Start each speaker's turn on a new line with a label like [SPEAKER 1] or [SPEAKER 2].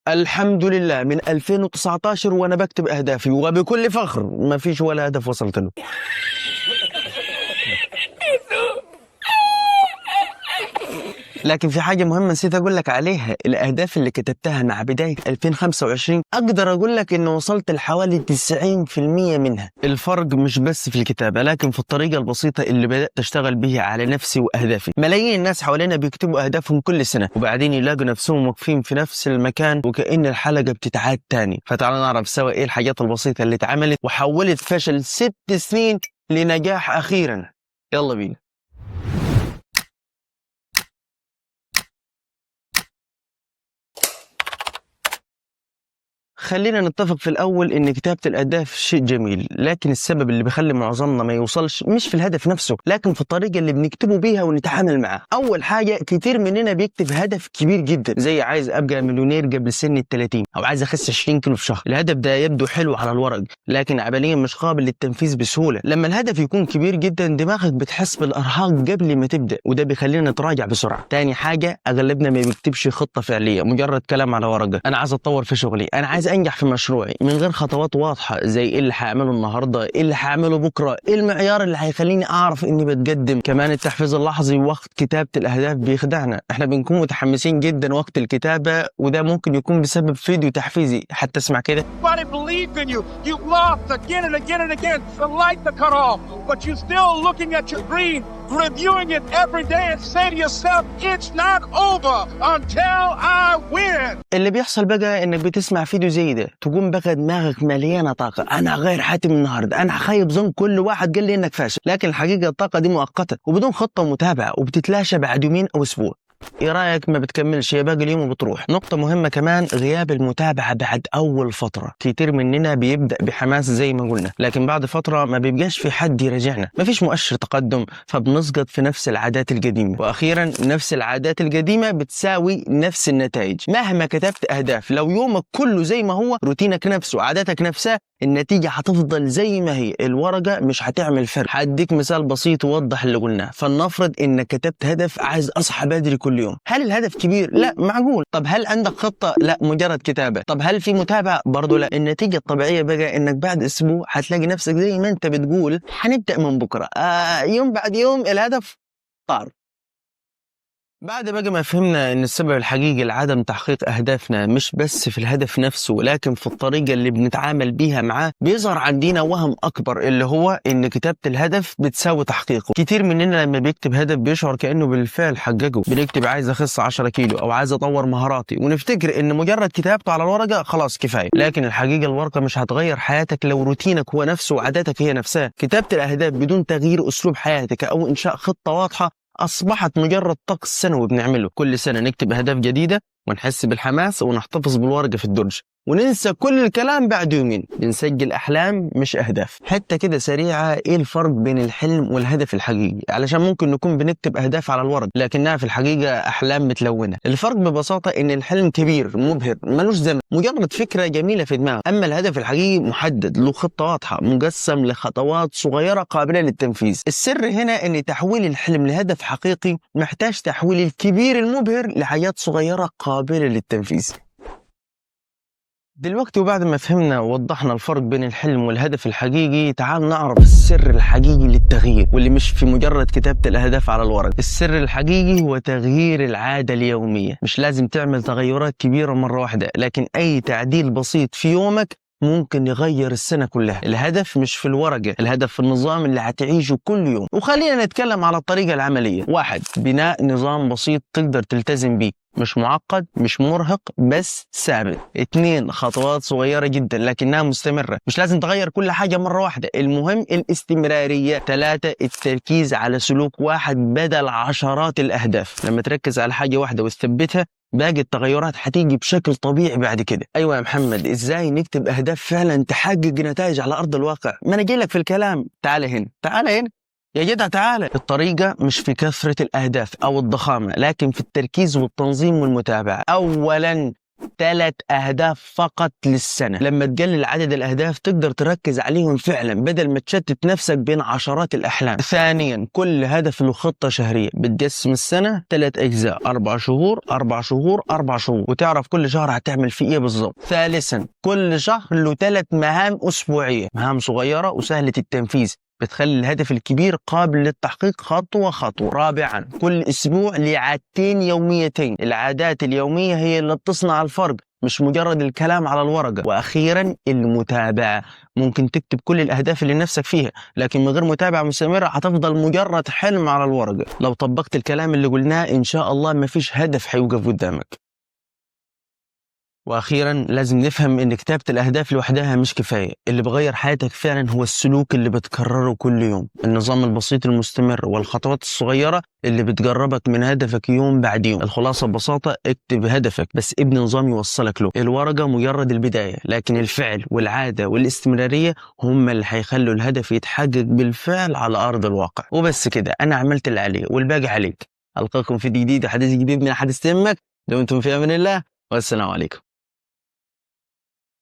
[SPEAKER 1] الحمد لله من 2019 وانا بكتب اهدافي وبكل فخر ما فيش ولا هدف وصلت له. لكن في حاجة مهمة نسيت أقول لك عليها، الأهداف اللي كتبتها مع بداية 2025 أقدر أقول لك إنه وصلت لحوالي 90% منها. الفرق مش بس في الكتابة لكن في الطريقة البسيطة اللي بدأت أشتغل بيها على نفسي وأهدافي. ملايين الناس حوالينا بيكتبوا أهدافهم كل سنة وبعدين يلاقوا نفسهم واقفين في نفس المكان وكأن الحلقة بتتعاد تاني. فتعالوا نعرف سوا إيه الحاجات البسيطة اللي اتعملت وحولت فشل 6 سنين لنجاح أخيرا. يلا بينا. خلينا نتفق في الأول إن كتابة الأهداف شيء جميل، لكن السبب اللي بيخلي معظمنا ما يوصلش مش في الهدف نفسه لكن في الطريقة اللي بنكتبه بيها ونتعامل معاه. أول حاجة، كتير مننا بيكتب هدف كبير جدا زي عايز أبقى مليونير قبل سن ال30 أو عايز أخس 20 كيلو في شهر. الهدف ده يبدو حلو على الورق لكن عمليا مش قابل للتنفيذ بسهولة. لما الهدف يكون كبير جدا دماغك بتحس بالإرهاق قبل ما تبدأ وده بيخلينا نتراجع بسرعة. تاني حاجة، أغلبنا ما بيكتبش خطة فعلية، مجرد كلام على ورقة. أنا عايز أتطور في شغلي، أنا عايز أنجح في مشروعي، من غير خطوات واضحة زي إيه اللي هعمله النهاردة، إيه اللي هعمله بكرة، إيه المعيار اللي هيخليني أعرف إني بتقدم. كمان التحفيز اللحظي وقت كتابة الأهداف بيخدعنا، إحنا بنكون متحمسين جدا وقت الكتابة وده ممكن يكون بسبب فيديو تحفيزي. حتى اسمع كده.
[SPEAKER 2] reviewing it every day and say to yourself, it's not over until I win.
[SPEAKER 1] اللي بيحصل بقى انك بتسمع فيديو زي ده تقوم بقى دماغك مليانه طاقه، انا غير حاتم النهارده، انا هخيب ظن كل واحد قال لي انك فاشل. لكن الحقيقه الطاقه دي مؤقته وبدون خطه متابعه وبتتلاشى بعد يومين او اسبوع. ايه رايك ما بتكملش، هي باقي اليوم وبتروح. نقطه مهمه كمان، غياب المتابعه بعد اول فتره. كتير مننا بيبدا بحماس زي ما قلنا لكن بعد فتره ما بيبقاش في حد يراجعنا، مفيش مؤشر تقدم فبنسقط في نفس العادات القديمه. واخيرا نفس العادات القديمه بتساوي نفس النتائج. مهما كتبت اهداف لو يومك كله زي ما هو، روتينك نفسه وعاداتك نفسها، النتيجة هتفضل زي ما هي، الورقة مش هتعمل فرق. هديك مثال بسيط يوضح اللي قلناه. فلنفرض انك كتبت هدف عايز اصحى بدري كل يوم. هل الهدف كبير؟ لا معقول. طب هل عندك خطة؟ لا مجرد كتابة. طب هل في متابعة؟ برضو لا. النتيجة الطبيعية بقى انك بعد اسبوع هتلاقي نفسك زي ما انت بتقول هنبدأ من بكرة، يوم بعد يوم الهدف طار. بعد بقى ما فهمنا ان السبب الحقيقي لعدم تحقيق اهدافنا مش بس في الهدف نفسه لكن في الطريقة اللي بنتعامل بيها معاه، بيظهر عندنا وهم اكبر اللي هو ان كتابة الهدف بتساوي تحقيقه. كتير مننا لما بيكتب هدف بيشعر كأنه بالفعل حققه. بنكتب عايز اخس 10 كيلو او عايز اطور مهاراتي ونفتكر ان مجرد كتابته على الورقة خلاص كفاية. لكن الحقيقة الورقة مش هتغير حياتك لو روتينك هو نفسه وعاداتك هي نفسها. كتابة الاهداف بدون تغيير اسلوب حياتك او انشاء خطة واضحة أصبحت مجرد طقس سنوي بنعمله. كل سنة نكتب أهداف جديدة ونحس بالحماس ونحتفظ بالورقة في الدرج وننسى كل الكلام بعد يومين. بنسجل أحلام مش أهداف. حتى كده سريعة، إيه الفرق بين الحلم والهدف الحقيقي؟ علشان ممكن نكون بنكتب أهداف على الورق لكنها في الحقيقة أحلام متلونة. الفرق ببساطة إن الحلم كبير مبهر ملوش زمن، مجرد فكرة جميلة في دماغك. أما الهدف الحقيقي محدد، له خطة واضحة، مقسم لخطوات صغيرة قابلة للتنفيذ. السر هنا إن تحويل الحلم لهدف حقيقي محتاج تحويل الكبير المبهر لحاجات صغيرة قابلة للتنفيذ. دلوقتي وبعد ما فهمنا ووضحنا الفرق بين الحلم والهدف الحقيقي، تعال نعرف السر الحقيقي للتغيير واللي مش في مجرد كتابة الأهداف على الورق. السر الحقيقي هو تغيير العادة اليومية. مش لازم تعمل تغيرات كبيرة مرة واحدة لكن أي تعديل بسيط في يومك ممكن يغير السنة كلها. الهدف مش في الورقة، الهدف في النظام اللي هتعيشه كل يوم. وخلينا نتكلم على الطريقة العملية. 1. بناء نظام بسيط تقدر تلتزم بيه، مش معقد مش مرهق بس ثابت. 2. خطوات صغيرة جدا لكنها مستمرة، مش لازم تغير كل حاجة مرة واحدة، المهم الاستمرارية. 3. التركيز على سلوك واحد بدل عشرات الأهداف. لما تركز على حاجة واحدة وتثبتها باقي التغيرات هتيجي بشكل طبيعي بعد كده. ايوه يا محمد، ازاي نكتب اهداف فعلا تحقق نتائج على ارض الواقع؟ ما انا جاي لك في الكلام. تعال هنا تعال هنا يا جدع تعالى. الطريقة مش في كثرة الأهداف أو الضخامة لكن في التركيز والتنظيم والمتابعة. أولا 3 أهداف فقط للسنة. لما تقلل عدد الأهداف تقدر تركز عليهم فعلا بدل ما تشتت نفسك بين عشرات الأحلام. ثانيا، كل هدف له خطة شهرية، بتقسم السنة 3 أجزاء، 4 شهور 4 شهور 4 شهور، وتعرف كل شهر هتعمل فيه إيه بالضبط. ثالثا، كل شهر له 3 مهام أسبوعية، مهام صغيرة وسهلة التنفيذ بتخلي الهدف الكبير قابل للتحقيق خطوة خطوة. رابعا، كل أسبوع لعادتين يوميتين، العادات اليومية هي اللي بتصنع الفرق مش مجرد الكلام على الورقة. وأخيرا، المتابعة. ممكن تكتب كل الأهداف اللي نفسك فيها، لكن من غير متابعة مستمرة هتفضل مجرد حلم على الورقة. لو طبقت الكلام اللي قلناه إن شاء الله مفيش هدف حيوقف قدامك. واخيرا، لازم نفهم ان كتابة الاهداف لوحدها مش كفاية، اللي بغير حياتك فعلا هو السلوك اللي بتكرره كل يوم، النظام البسيط المستمر والخطوات الصغيرة اللي بتقربك من هدفك يوم بعد يوم. الخلاصة ببساطة، اكتب هدفك بس ابني نظام يوصلك له. الورقة مجرد البداية، لكن الفعل والعادة والاستمرارية هم اللي هيخلوا الهدف يتحقق بالفعل على ارض الواقع. وبس كده، انا عملت اللي عليه والباقي عليك. القاكم في جديد وحديث جديد من حديث تمك. دمتم في امان الله، والسلام عليكم.